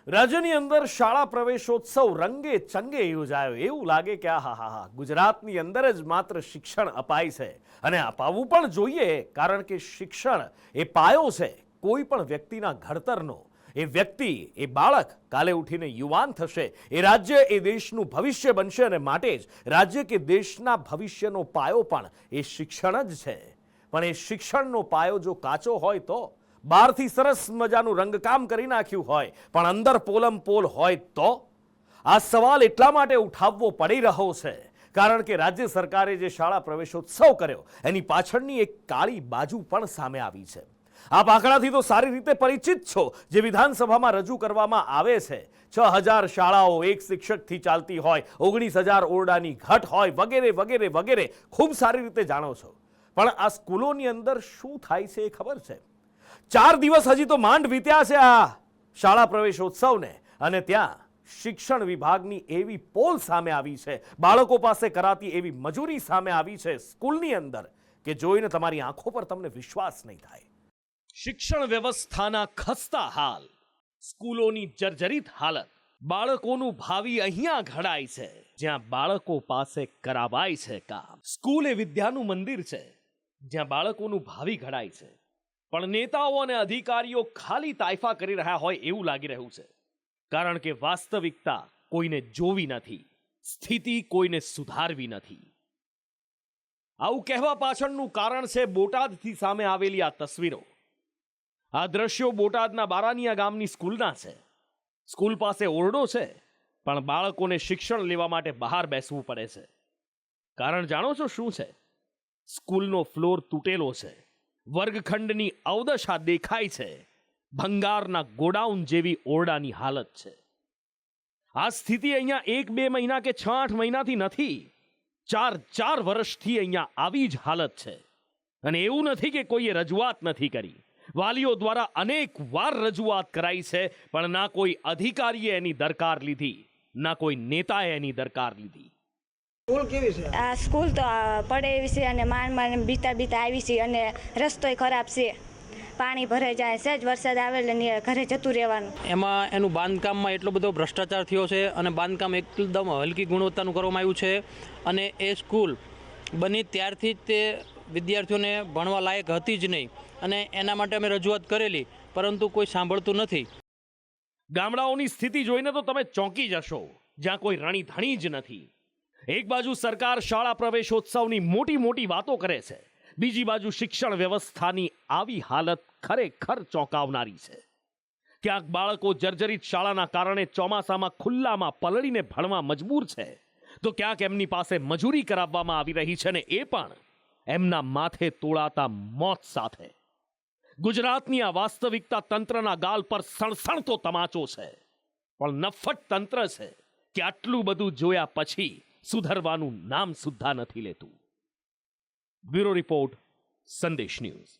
રાજ્યની અંદર શાળા પ્રવેશોત્સવ રંગે ચંગે યોજાયો. એવું લાગે કે આહાહા, ગુજરાતની અંદર જ માત્ર શિક્ષણ અપાય છે અને અપાવવું પણ જોઈએ, કારણ કે શિક્ષણ એ પાયો છે કોઈ પણ વ્યક્તિના ઘડતરનો. એ વ્યક્તિ, એ બાળક કાલે ઉઠીને યુવાન થશે, એ રાજ્ય, એ દેશનું ભવિષ્ય બનશે અને માટે જ રાજ્ય કે દેશના ભવિષ્યનો પાયો પણ એ શિક્ષણ જ છે. પણ એ શિક્ષણનો પાયો જો કાચો હોય તો, બહારથી સરસ મજાનું રંગકામ કરી નાખ્યું હોય પણ અંદર પોલમ પોલ હોય તો? આ સવાલ એટલા માટે ઉઠાવવો પડી રહ્યો છે કારણ કે રાજ્ય સરકારે જે શાળા પ્રવેશોત્સવ કર્યો એની પાછળની એક કાળી બાજુ પણ સામે આવી છે. આપ આંકડાથી તો સારી રીતે પરિચિત છો, જે વિધાનસભામાં રજૂ કરવામાં આવે છે. 6000 શાળાઓ એક શિક્ષકથી ચાલતી હોય, 19,000 ઓરડાની ઘટ હોય, વગેરે વગેરે વગેરે ખૂબ સારી રીતે જાણો છો. પણ આ સ્કૂલોની અંદર શું થાય છે એ ખબર છે? 4 દિવસ હજી તો માંડ વીત્યા છે આ શાળા પ્રવેશોત્સવને, અને ત્યાં શિક્ષણ વિભાગની એવી પોલ સામે આવી છે, બાળકો પાસે કરાતી એવી મજૂરી સામે આવી છે સ્કૂલની અંદર, કે જોઈને તમારી આંખો પર તમને વિશ્વાસ નહીં થાય. શિક્ષણ વ્યવસ્થાના ખસ્તા હાલ, સ્કૂલોની જર્જરિત હાલત, બાળકોનું ભાવિ અહીંયા ઘડાય છે જ્યાં બાળકો પાસે કરાવાય છે કામ. સ્કૂલ એ વિદ્યાનું મંદિર છે જ્યાં બાળકોનું ભાવિ ઘડાય છે, પણ નેતાઓ અને અધિકારીઓ ખાલી તાઇફા કરી રહ્યા હોય એવું લાગી રહ્યું છે, કારણ કે વાસ્તવિકતા કોઈને જોવી નથી, સ્થિતિ કોઈને સુધારવી નથી. આવું કહેવા પાછળનું કારણ છે બોટાદથી સામે આવેલી આ તસવીરો. આ દ્રશ્યો બોટાદના બારાનિયા ગામની સ્કૂલના છે. સ્કૂલ પાસે ઓરડો છે, પણ બાળકોને શિક્ષણ લેવા માટે બહાર બેસવું પડે છે. કારણ જાણો છો શું છે? સ્કૂલનો ફ્લોર તૂટેલો છે, વર્ગખંડની અવદશા દેખાય છે, ભંગારના ગોડાઉન જેવી ઓરડાની હાલત છે. આ સ્થિતિ અહીંયા 1-2 મહિના કે 6-8 મહિનાથી નથી, 4 વર્ષથી અહીંયા આવી જ હાલત છે. અને એવું નથી કે કોઈએ રજૂઆત નથી કરી. વાલીઓ દ્વારા અનેક વાર રજૂઆત કરાઈ છે, પણ ના કોઈ અધિકારીએ એની દરકાર લીધી, ના કોઈ નેતાએ એની દરકાર લીધી. સ્કૂલ કેવી છે? આ સ્કૂલ તો પડે એવી છે અને માંડ બીતા આવી છે, અને રસ્તોય ખરાબ છે, પાણી ભરાઈ જાય છે, જ વરસાદ આવે એટલે ઘરે જતું રહેવાનું. એમાં એનું બાંધકામમાં એટલો બધો ભ્રષ્ટાચાર થયો છે અને બાંધકામ એકદમ હલકી ગુણવત્તાનું કરવામાં આવ્યું છે. અને એ સ્કૂલ બની ત્યારથી જ તે વિદ્યાર્થીઓને ભણવા લાયક હતી જ નહીં, અને એના માટે અમે રજૂઆત કરેલી, પરંતુ કોઈ સાંભળતું નથી. ગામડાઓની સ્થિતિ જોઈને તો તમે ચોંકી જશો, જ્યાં કોઈ રણીધણી જ નથી. એક બાજુ સરકાર શાળા પ્રવેશોત્સવની મોટી મોટી વાતો કરે છે, બીજી બાજુ શિક્ષણ વ્યવસ્થાની આવી હાલત ખરેખર ચોંકાવનારી છે. ક્યાંક બાળકો જર્જરિત શાળાના કારણે ચોમાસામાં ખુલ્લામાં પલળીને ભણવા મજબૂર છે, તો ક્યાંક એમની પાસે મજૂરી કરાવવામાં આવી રહી છે, ને એ પણ એમના માથે તોળાતા મોત સાથે. ગુજરાતની આ વાસ્તવિકતા તંત્રના ગાલ પર સણસણતો તમાચો છે, પણ નફ્ફટ તંત્ર છે કે આટલું બધું જોયા પછી સુધરવાનું નામ સુદ્ધા નથી લેતું. બ્યુરો રિપોર્ટ, સંદેશ ન્યૂઝ.